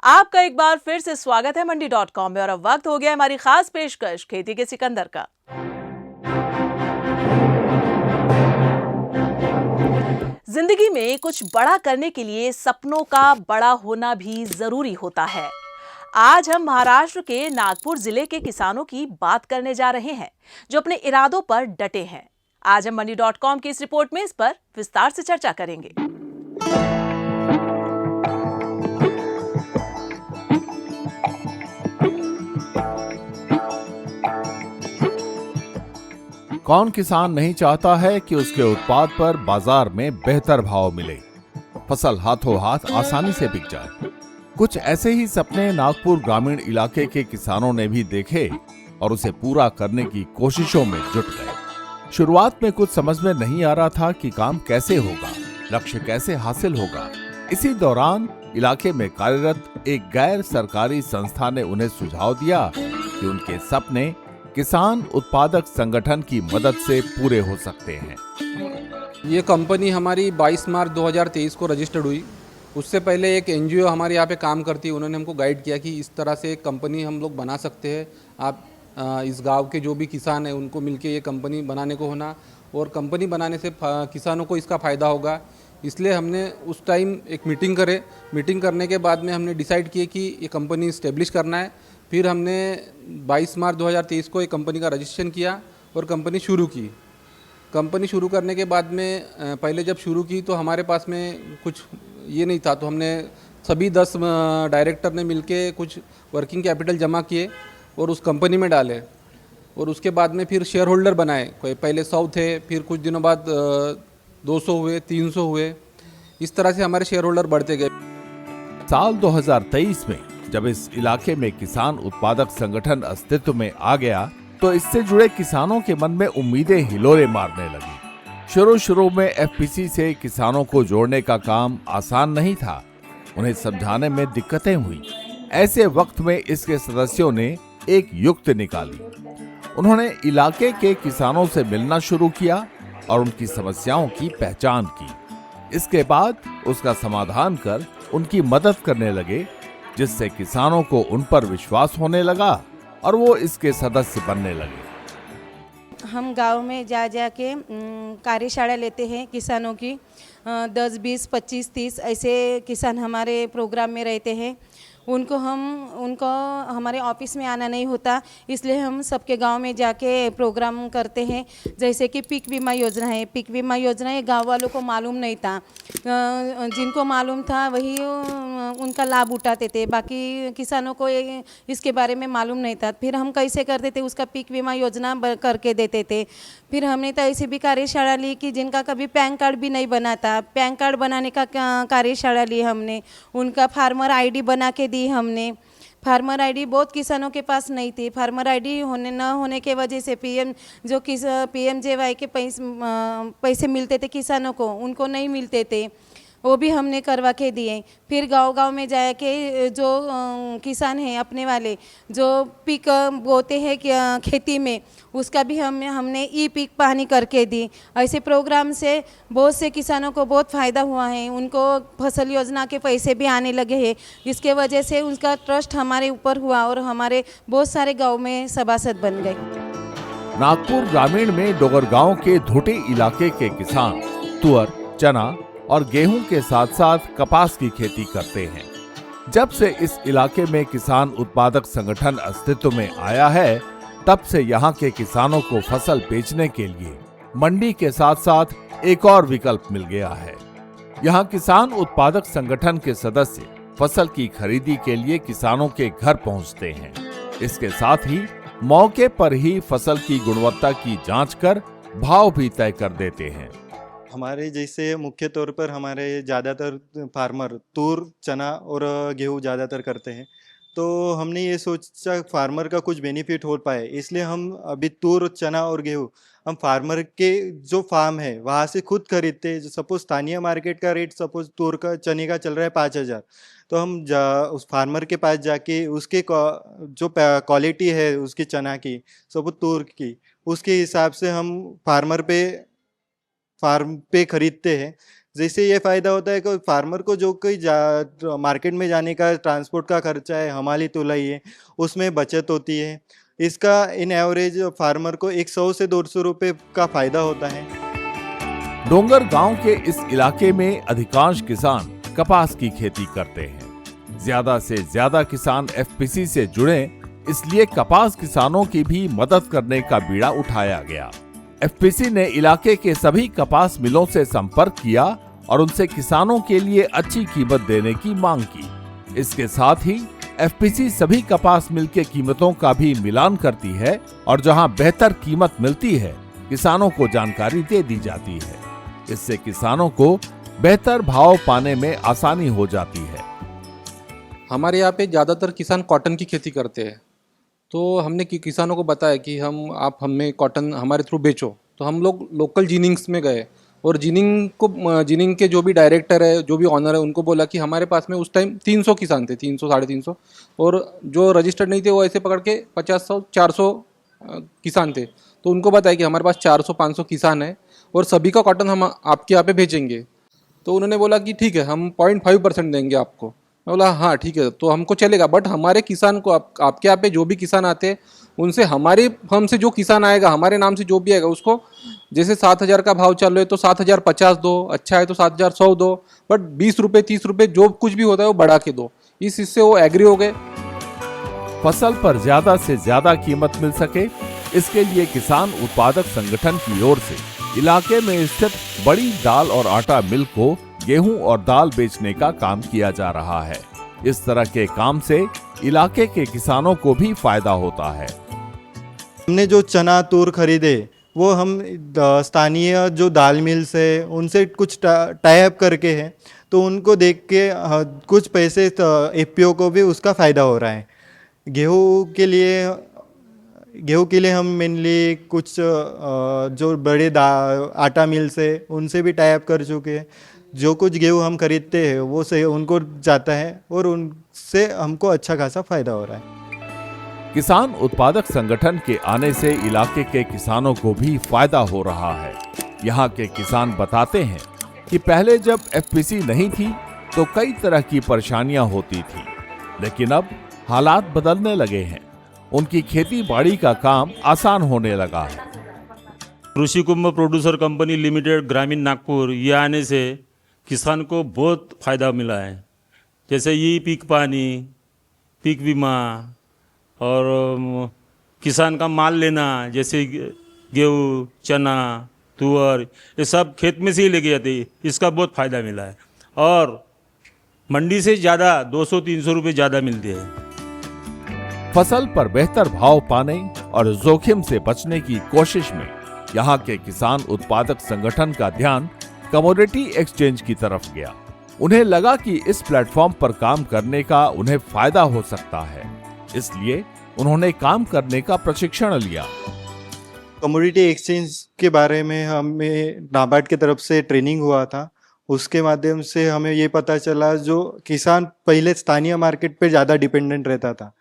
आपका एक बार फिर से स्वागत है मंडी.com में और अब वक्त हो गया हमारी खास पेशकश खेती के सिकंदर का। जिंदगी में कुछ बड़ा करने के लिए सपनों का बड़ा होना भी जरूरी होता है। आज हम महाराष्ट्र के नागपुर जिले के किसानों की बात करने जा रहे हैं जो अपने इरादों पर डटे हैं। आज हम मंडी.com की इस रिपोर्ट में इस पर विस्तार से चर्चा करेंगे। कौन किसान नहीं चाहता है कि उसके उत्पाद पर बाजार में बेहतर भाव मिले, फसल हाथों हाथ आसानी से बिक जाए। कुछ ऐसे ही सपने नागपुर ग्रामीण इलाके के किसानों ने भी देखे और उसे पूरा करने की कोशिशों में जुट गए। शुरुआत में कुछ समझ में नहीं आ रहा था कि काम कैसे होगा, लक्ष्य कैसे हासिल होगा। इसी दौरान इलाके में कार्यरत एक गैर सरकारी संस्था ने उन्हें सुझाव दिया कि उनके सपने किसान उत्पादक संगठन की मदद से पूरे हो सकते हैं। ये कंपनी हमारी 22 मार्च 2023 को रजिस्टर्ड हुई। उससे पहले एक एनजीओ हमारे यहाँ पे काम करती है, उन्होंने हमको गाइड किया कि इस तरह से एक कंपनी हम लोग बना सकते हैं। आप इस गांव के जो भी किसान हैं उनको मिलके ये कंपनी बनाने को होना, और कंपनी बनाने से किसानों को इसका फ़ायदा होगा। इसलिए हमने उस टाइम एक मीटिंग करे। मीटिंग करने के बाद में हमने डिसाइड किए कि ये कंपनी इस्टेब्लिश करना है। फिर हमने 22 मार्च 2023 को एक कंपनी का रजिस्ट्रेशन किया और कंपनी शुरू की। कंपनी शुरू करने के बाद में पहले जब शुरू की तो हमारे पास में कुछ ये नहीं था, तो हमने सभी 10 डायरेक्टर ने मिलके कुछ वर्किंग कैपिटल जमा किए और उस कंपनी में डाले, और उसके बाद में फिर शेयर होल्डर बनाए। कोई पहले 100 थे, फिर कुछ दिनों बाद 200 हुए, 300 हुए। इस तरह से हमारे शेयर होल्डर बढ़ते गए। साल 2023 में जब इस इलाके में किसान उत्पादक संगठन अस्तित्व में आ गया तो इससे जुड़े किसानों के मन में उम्मीदें हिलोरे मारने लगी। शुरू में एफपीसी से किसानों को जोड़ने का काम आसान नहीं था, उन्हें समझाने में दिक्कतें हुई। ऐसे वक्त में इसके सदस्यों ने एक युक्ति निकाली। उन्होंने इलाके के किसानों से मिलना शुरू किया और उनकी समस्याओं की पहचान की। इसके बाद उसका समाधान कर उनकी मदद करने लगे, जिससे किसानों को उन पर विश्वास होने लगा और वो इसके सदस्य बनने लगे। हम गांव में जा के कार्यशाला लेते हैं किसानों की। 10, 20, 25, 30 ऐसे किसान हमारे प्रोग्राम में रहते हैं। उनको हमारे ऑफिस में आना नहीं होता, इसलिए हम सबके गांव में जाके प्रोग्राम करते हैं। जैसे कि पीक बीमा योजना है। पीक बीमा योजना ये गांव वालों को मालूम नहीं था, जिनको मालूम था वही उनका लाभ उठाते थे, बाकी किसानों को इसके बारे में मालूम नहीं था। फिर हम कैसे करते थे, उसका पीक बीमा योजना करके देते थे। फिर हमने तो ऐसी भी कार्यशाला ली कि जिनका कभी पैन कार्ड भी नहीं बना था, पैन कार्ड बनाने का कार्यशाला ली हमने। उनका फार्मर आईडी बना के दी हमने। फार्मर आईडी बहुत किसानों के पास नहीं थी। फार्मर आईडी न होने के वजह से पीएमजेवाई के पैसे मिलते थे किसानों को, उनको नहीं मिलते थे, वो भी हमने करवा के दिए। फिर गांव-गांव में जाके जो किसान हैं अपने वाले जो पीक बोते हैं खेती में, उसका भी हमने ई पीक पानी करके दी। ऐसे प्रोग्राम से बहुत से किसानों को बहुत फ़ायदा हुआ है। उनको फसल योजना के पैसे भी आने लगे हैं। इसके वजह से उनका ट्रस्ट हमारे ऊपर हुआ और हमारे बहुत सारे गाँव में सभासद बन गए। नागपुर ग्रामीण में डोगरगांव के धोटी इलाके के किसान तुअर, चना और गेहूं के साथ साथ कपास की खेती करते हैं। जब से इस इलाके में किसान उत्पादक संगठन अस्तित्व में आया है, तब से यहाँ के किसानों को फसल बेचने के लिए मंडी के साथ साथ एक और विकल्प मिल गया है। यहाँ किसान उत्पादक संगठन के सदस्य फसल की खरीदी के लिए किसानों के घर पहुँचते हैं। इसके साथ ही मौके पर ही फसल की गुणवत्ता की जांच कर भाव भी तय कर देते हैं। हमारे जैसे मुख्य तौर पर हमारे ज़्यादातर फार्मर तूर, चना और गेहूँ ज़्यादातर करते हैं। तो हमने ये सोचा फार्मर का कुछ बेनिफिट हो पाए, इसलिए हम अभी तूर, चना और गेहूँ हम फार्मर के जो फार्म है वहाँ से खुद खरीदते हैं। सपोज स्थानीय मार्केट का रेट सपोज तूर का, चने का चल रहा है 5,000, तो हम उस फार्मर के पास जाके उसके जो क्वालिटी है उसकी चना की, सपोज तूर की, उसके हिसाब से हम फार्म पे खरीदते हैं। जैसे ये फ़ायदा होता है कि फार्मर को जो कोई मार्केट में जाने का ट्रांसपोर्ट का खर्चा है, हमाली तुलाई है, उसमें बचत होती है। इसका इन एवरेज फार्मर को 100 से 200 रुपये का फ़ायदा होता है। डोंगर गांव के इस इलाके में अधिकांश किसान कपास की खेती करते हैं। ज्यादा से ज्यादा किसान एफपीसी से जुड़े, इसलिए कपास किसानों की भी मदद करने का बीड़ा उठाया गया। एफपीसी ने इलाके के सभी कपास मिलों से संपर्क किया और उनसे किसानों के लिए अच्छी कीमत देने की मांग की। इसके साथ ही एफपीसी सभी कपास मिल के कीमतों का भी मिलान करती है और जहां बेहतर कीमत मिलती है, किसानों को जानकारी दे दी जाती है। इससे किसानों को बेहतर भाव पाने में आसानी हो जाती है। हमारे यहाँ पे ज़्यादातर किसान कॉटन की खेती करते हैं, तो हमने किसानों को बताया कि आप हमें कॉटन हमारे थ्रू बेचो। तो हम लोग लोकल जिनिंग्स में गए और जिनिंग के जो भी डायरेक्टर है, जो भी ऑनर है, उनको बोला कि हमारे पास में उस टाइम 300 किसान थे, 300 साढ़े 300, और जो रजिस्टर्ड नहीं थे वो ऐसे पकड़ के 50 400 किसान थे। तो उनको बताया कि हमारे पास 400-500 किसान है और सभी का कॉटन हम आपके यहाँ पे भेजेंगे। तो उन्होंने बोला कि ठीक है, हम 0.5% देंगे आपको। मैं बोला हाँ ठीक है, तो हमको चलेगा, बट हमारे किसान को आपके यहाँ पे जो भी किसान आते हैं उनसे हमसे जो किसान आएगा, हमारे नाम से जो भी आएगा, उसको जैसे 7,000 का भाव चल रहा है तो 7,050 दो, अच्छा है तो 7,100 दो, बट 20 रुपये 30 रुपये जो कुछ भी होता है वो बढ़ा के दो। इससे वो एग्री हो गए। फसल पर ज्यादा से ज्यादा कीमत मिल सके, इसके लिए किसान उत्पादक संगठन की ओर से इलाके में स्थित बड़ी दाल और आटा मिल को गेहूं और दाल बेचने का काम किया जा रहा है। इस तरह के काम से इलाके के किसानों को भी फायदा होता है। हमने जो चना तूर खरीदे वो हम स्थानीय जो दाल मिल्स है उनसे कुछ टाई अप करके है, तो उनको देख के कुछ पैसे एफपीओ को भी उसका फ़ायदा हो रहा है। गेहूं के लिए हम मेनली कुछ जो बड़े आटा मिल्स है उनसे भी टाई अप कर चुके हैं। जो कुछ गेहूं हम खरीदते हैं वो से उनको जाता है और उनसे हमको अच्छा खासा फ़ायदा हो रहा है। किसान उत्पादक संगठन के आने से इलाके के किसानों को भी फायदा हो रहा है। यहाँ के किसान बताते हैं कि पहले जब एफपीसी नहीं थी तो कई तरह की परेशानियां होती थी, लेकिन अब हालात बदलने लगे हैं। उनकी खेती बाड़ी का काम आसान होने लगा है। कृषि कुंभ प्रोड्यूसर कंपनी लिमिटेड ग्रामीण नागपुर ये आने से किसान को बहुत फ़ायदा मिला है। जैसे ये पीक पानी, पीक बीमा और किसान का माल लेना, जैसे गेहूँ, चना, तुअर, ये सब खेत में से ही लेके जाते हैं। इसका बहुत फ़ायदा मिला है और मंडी से ज़्यादा 200-300 रुपये ज़्यादा मिलते हैं। फसल पर बेहतर भाव पाने और जोखिम से बचने की कोशिश में यहाँ के किसान उत्पादक संगठन का ध्यान कमोडिटी एक्सचेंज की तरफ गया। उन्हें लगा कि इस प्लेटफॉर्म पर काम करने का उन्हें फायदा हो सकता है, इसलिए उन्होंने काम करने का प्रशिक्षण लिया। कमोडिटी एक्सचेंज के बारे में हमें नाबार्ड की तरफ से ट्रेनिंग हुआ था। उसके माध्यम से हमें ये पता चला जो किसान पहले स्थानीय मार्केट पे ज़्यादा डिपेंडेंट रहता था,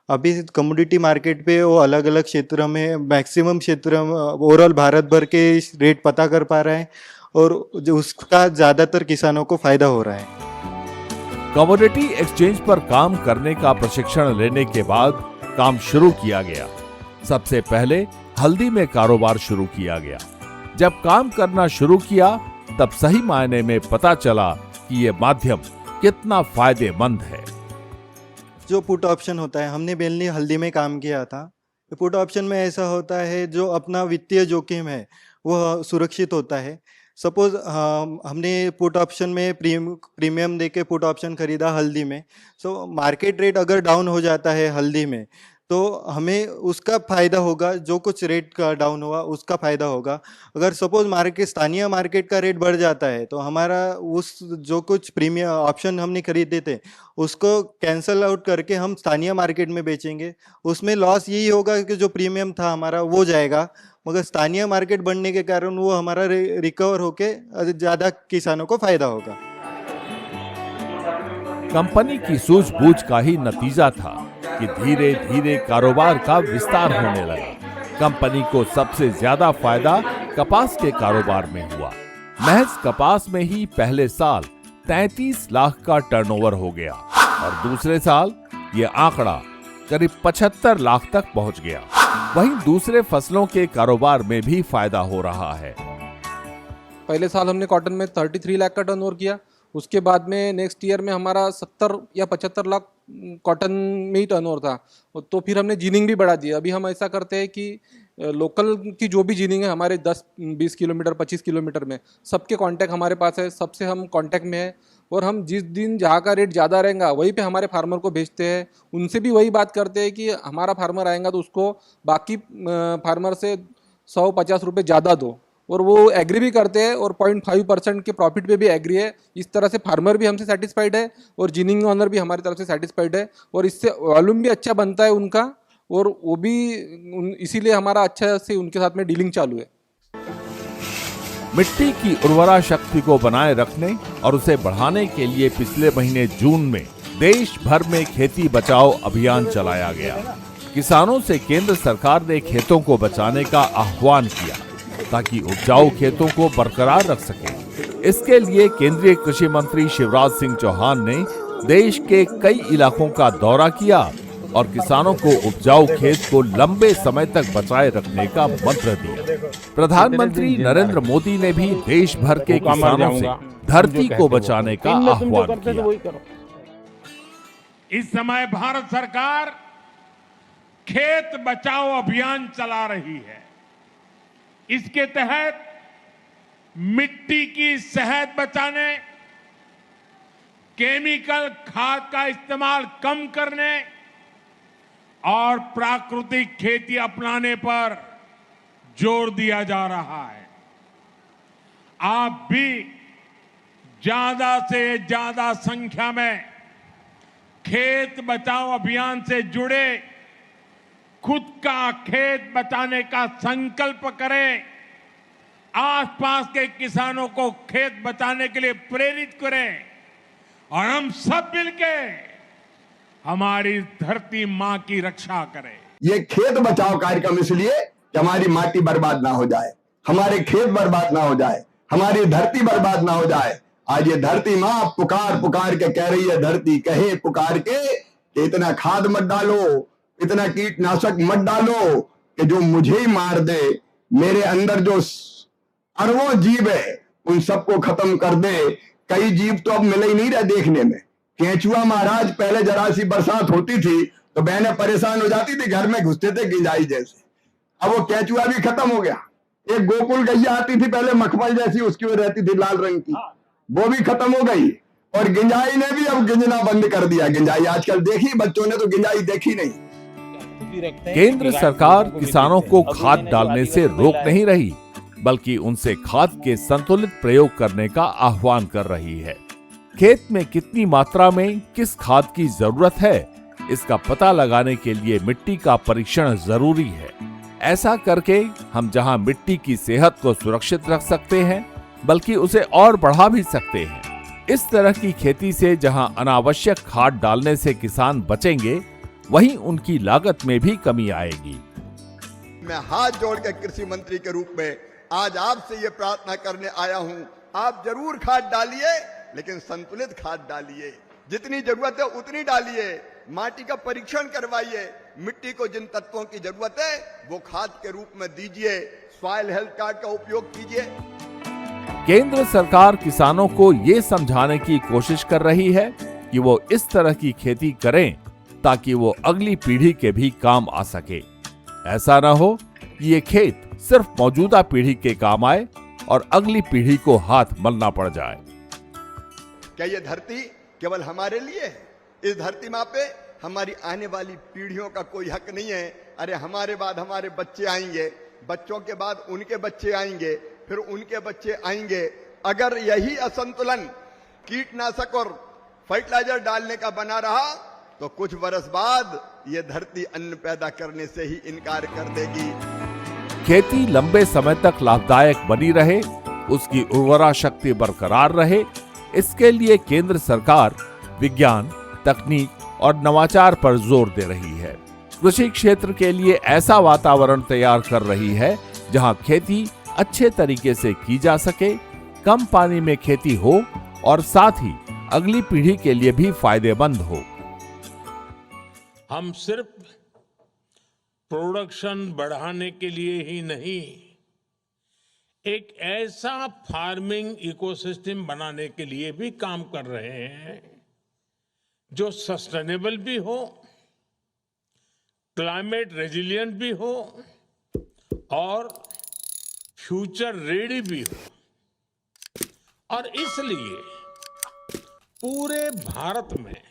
अभी कमोडिटी मार्केट पे वो अलग अलग क्षेत्र में मैक्सिमम क्षेत्र ओवरऑल भारत भर के रेट पता कर पा रहा है और जो उसका ज़्यादातर किसानों को फायदा हो रहा है। कमोडिटी एक्सचेंज पर काम करने का प्रशिक्षण लेने के बाद काम शुरू किया गया। सबसे पहले हल्दी में कारोबार शुरू किया गया। जब काम करना शुरू किया तब सही मायने में पता चला कि ये माध्यम कितना फायदेमंद है। जो पुट ऑप्शन होता है, हमने मेनली हल्दी में काम किया था। पुट ऑप्शन में ऐसा होता है जो अपना वित्तीय जोखिम है वो सुरक्षित होता है। सपोज हमने पुट ऑप्शन में प्रीमियम देके पुट ऑप्शन खरीदा हल्दी में, सो मार्केट रेट अगर डाउन हो जाता है हल्दी में तो हमें उसका फ़ायदा होगा, जो कुछ रेट का डाउन हुआ उसका फ़ायदा होगा। अगर सपोज स्थानीय मार्केट का रेट बढ़ जाता है तो हमारा उस जो कुछ प्रीमियम ऑप्शन हमने खरीदे थे उसको कैंसल आउट करके हम स्थानीय मार्केट में बेचेंगे। उसमें लॉस यही होगा कि जो प्रीमियम था हमारा वो जाएगा, मगर स्थानीय मार्केट बढ़ने के कारण वो हमारा रिकवर होके ज़्यादा किसानों को फ़ायदा होगा। कंपनी की सूझबूझ का ही नतीजा था कि धीरे धीरे कारोबार का विस्तार होने लगा। कंपनी को सबसे ज्यादा फायदा कपास के कारोबार में हुआ। महज कपास में ही पहले साल 33 लाख का टर्नओवर हो गया और दूसरे साल ये आंकड़ा करीब 75 लाख तक पहुंच गया। वहीं दूसरे फसलों के कारोबार में भी फायदा हो रहा है। पहले साल हमने कॉटन में 33 लाख का टर्नओवर किया, उसके बाद में नेक्स्ट ईयर में हमारा 70 या 75 लाख कॉटन में ही टर्नओवर था। तो फिर हमने जीनिंग भी बढ़ा दिया। अभी हम ऐसा करते हैं कि लोकल की जो भी जीनिंग है हमारे 10-20 किलोमीटर 25 किलोमीटर में सबके कांटेक्ट हमारे पास है, सबसे हम कांटेक्ट में है और हम जिस दिन जहाँ का रेट ज़्यादा रहेगा वहीं पे हमारे फार्मर को भेजते हैं। उनसे भी वही बात करते हैं कि हमारा फार्मर आएगा तो उसको बाकी फार्मर से 100-50 रुपये ज़्यादा दो, और वो एग्री भी करते हैं और 0.5% के प्रॉफिट पे भी एग्री है। इस तरह से फार्मर भी हमसे सेटिस्फाइड है और जीनिंग ऑनर भी हमारी तरफ से सेटिस्फाइड है और इससे वॉल्यूम भी अच्छा बनता है उनका, और वो भी इसीलिए हमारा अच्छा से उनके साथ में डीलिंग चालू है। मिट्टी की उर्वरा शक्ति को बनाए रखने और उसे बढ़ाने के लिए पिछले महीने जून में देश भर में खेती बचाओ अभियान चलाया गया। किसानों से केंद्र सरकार ने खेतों को बचाने का आह्वान किया ताकि उपजाऊ खेतों को बरकरार रख सके। इसके लिए केंद्रीय कृषि मंत्री शिवराज सिंह चौहान ने देश के कई इलाकों का दौरा किया और किसानों को उपजाऊ खेत को लंबे समय तक बचाए रखने का मंत्र दिया। प्रधानमंत्री नरेंद्र मोदी ने भी देश भर के किसानों से धरती को बचाने का आह्वान किया। इस समय भारत सरकार खेत बचाओ अभियान चला रही है। इसके तहत मिट्टी की सेहत बचाने, केमिकल खाद का इस्तेमाल कम करने और प्राकृतिक खेती अपनाने पर जोर दिया जा रहा है। आप भी ज्यादा से ज्यादा संख्या में खेत बचाओ अभियान से जुड़े, खुद का खेत बचाने का संकल्प करें, आसपास के किसानों को खेत बचाने के लिए प्रेरित करें और हम सब मिलके हमारी धरती मां की रक्षा करें। ये खेत बचाओ कार्यक्रम इसलिए कि हमारी माटी बर्बाद ना हो जाए, हमारे खेत बर्बाद ना हो जाए, हमारी धरती बर्बाद ना हो जाए। आज ये धरती मां पुकार पुकार के कह रही है, धरती कहे पुकार के कि इतना खाद मत डालो, इतना कीटनाशक मत डालो कि जो मुझे ही मार दे, मेरे अंदर जो अरबों जीव है उन सबको खत्म कर दे। कई जीव तो अब मिले ही नहीं रहे देखने में। केंचुआ महाराज, पहले जरा सी बरसात होती थी तो बहनें परेशान हो जाती थी, घर में घुसते थे गिंजाई जैसे। अब वो केंचुआ भी खत्म हो गया। एक गोकुल गैया आती थी पहले मखमल जैसी, उसकी वो रहती थी लाल रंग की, वो भी खत्म हो गई। और गिंजाई ने भी अब गिंजना बंद कर दिया। गिंजाई आजकल देखी बच्चों ने तो गिंजाई देखी नहीं। केंद्र सरकार किसानों को खाद डालने से रोक नहीं रही, बल्कि उनसे खाद के संतुलित प्रयोग करने का आह्वान कर रही है। खेत में कितनी मात्रा में किस खाद की जरूरत है, इसका पता लगाने के लिए मिट्टी का परीक्षण जरूरी है। ऐसा करके हम जहां मिट्टी की सेहत को सुरक्षित रख सकते हैं, बल्कि उसे और बढ़ा भी सकते हैं। इस तरह की खेती से जहां अनावश्यक खाद डालने से किसान बचेंगे, वहीं उनकी लागत में भी कमी आएगी। मैं हाथ जोड़ के कृषि मंत्री के रूप में आज आपसे ये प्रार्थना करने आया हूं, आप जरूर खाद डालिए, लेकिन संतुलित खाद डालिए। जितनी जरूरत है उतनी डालिए। माटी का परीक्षण करवाइए। मिट्टी को जिन तत्वों की जरूरत है वो खाद के रूप में दीजिए। सॉइल हेल्थ कार्ड का उपयोग कीजिए। केंद्र सरकार किसानों को ये समझाने की कोशिश कर रही है कि वो इस तरह की खेती करें ताकि वो अगली पीढ़ी के भी काम आ सके। ऐसा न हो कि ये खेत सिर्फ मौजूदा पीढ़ी के काम आए और अगली पीढ़ी को हाथ मलना पड़ जाए। क्या ये धरती केवल हमारे लिए है? इस धरती माँ पे हमारी आने वाली पीढ़ियों का कोई हक नहीं है। अरे हमारे बाद हमारे बच्चे आएंगे, बच्चों के बाद उनके बच्चे आएंगे, फिर उनके बच्चे आएंगे। अगर यही असंतुलन कीटनाशक और फर्टिलाइजर डालने का बना रहा तो कुछ बरस बाद ये धरती अन्न पैदा करने से ही इनकार कर देगी। खेती लंबे समय तक लाभदायक बनी रहे, उसकी उर्वरा शक्ति बरकरार रहे, इसके लिए केंद्र सरकार विज्ञान, तकनीक और नवाचार पर जोर दे रही है। कृषि क्षेत्र के लिए ऐसा वातावरण तैयार कर रही है जहां खेती अच्छे तरीके से की जा सके कम पानी में खेती हो और साथ ही अगली पीढ़ी के लिए भी फायदेमंद हो। हम सिर्फ प्रोडक्शन बढ़ाने के लिए ही नहीं, एक ऐसा फार्मिंग इकोसिस्टम बनाने के लिए भी काम कर रहे हैं जो सस्टेनेबल भी हो, क्लाइमेट रेजिलिएंट भी हो और फ्यूचर रेडी भी हो। और इसलिए पूरे भारत में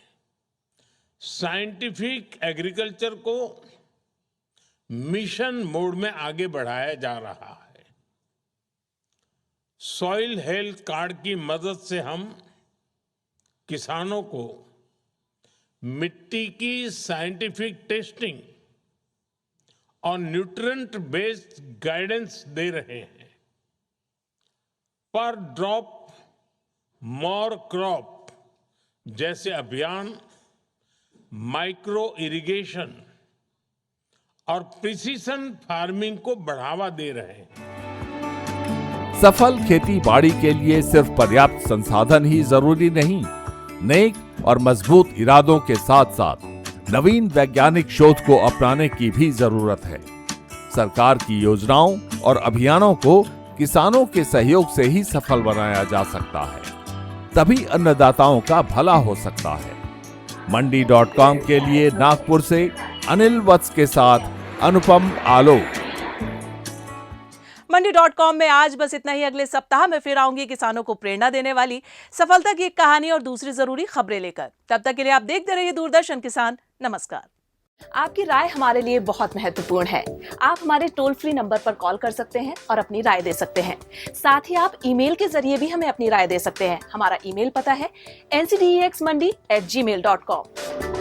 साइंटिफिक एग्रीकल्चर को मिशन मोड में आगे बढ़ाया जा रहा है। सॉइल हेल्थ कार्ड की मदद से हम किसानों को मिट्टी की साइंटिफिक टेस्टिंग और न्यूट्रिएंट बेस्ड गाइडेंस दे रहे हैं। पर ड्रॉप मोर क्रॉप जैसे अभियान माइक्रो इरिगेशन और प्रिसीजन फार्मिंग को बढ़ावा दे रहे हैं। सफल खेती बाड़ी के लिए सिर्फ पर्याप्त संसाधन ही जरूरी नहीं, नेक और मजबूत इरादों के साथ साथ नवीन वैज्ञानिक शोध को अपनाने की भी जरूरत है। सरकार की योजनाओं और अभियानों को किसानों के सहयोग से ही सफल बनाया जा सकता है, तभी अन्नदाताओं का भला हो सकता है। मंडी.com के लिए नागपुर से अनिल वत्स के साथ अनुपम आलोक। मंडी.com में आज बस इतना ही। अगले सप्ताह में फिर आऊंगी किसानों को प्रेरणा देने वाली सफलता की एक कहानी और दूसरी जरूरी खबरें लेकर। तब तक के लिए आप देखते रहिए दूरदर्शन किसान। नमस्कार। आपकी राय हमारे लिए बहुत महत्वपूर्ण है। आप हमारे टोल फ्री नंबर पर कॉल कर सकते हैं और अपनी राय दे सकते हैं। साथ ही आप ईमेल के जरिए भी हमें अपनी राय दे सकते हैं। हमारा ईमेल पता है ncdexmandi@gmail.com।